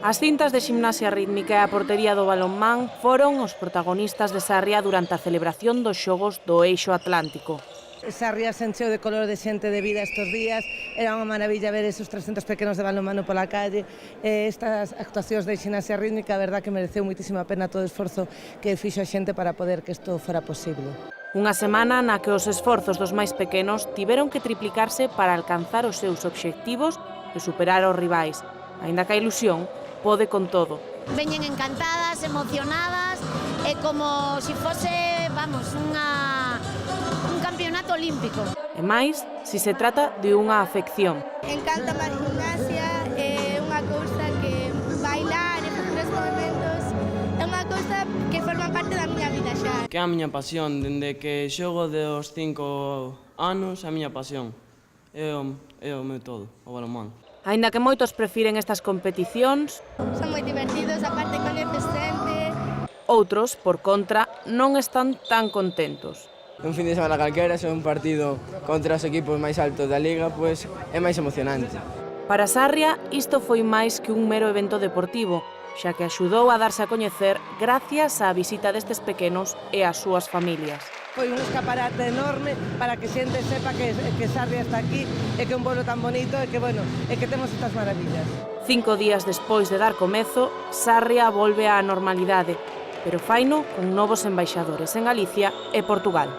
As cintas de ximnasia rítmica e a portería do balonmán foron os protagonistas de Sarria durante a celebración dos Xogos do Eixo Atlántico. Sarria se encheu de color, de xente, de vida estes días. Era unha maravilla ver esos 300 pequenos de balonmano pola calle. Estas actuacións de ximnasia rítmica, a verdad que mereceu moitísima pena todo o esforzo que fixo a xente para poder que isto fora posible. Unha semana na que os esforzos dos máis pequenos tiveron que triplicarse para alcanzar os seus obxectivos e superar os rivais. Aínda que a ilusión pode con todo. Veñen encantadas, emocionadas, e como se fose, vamos, un campeonato olímpico. E máis, se se trata de unha afección. Encanta a gimnasia, é unha cousa que bailar e facer os movimentos é unha cousa que forma parte da miña vida xa. Que é a miña pasión, dende que xogo dos 5 anos, a miña pasión. É o meu todo, o balonmán. Aínda que moitos prefiren estas competicións, Son moi divertidos, aparte coñeces xente. outros, por contra, non están tan contentos. Un fin de semana calquera, se é un partido contra os equipos máis altos da Liga, pois é máis emocionante. Para Sarria, isto foi máis que un mero evento deportivo, xa que axudou a darse a coñecer gracias á visita destes pequenos e ás súas familias. Foi un escaparate enorme para que xente sepa que Sarria está aquí e que é un bolo tan bonito e que, bueno, e que temos estas maravillas. 5 días despois de dar comezo, Sarria volve á normalidade, pero faino con novos embaixadores en Galicia e Portugal.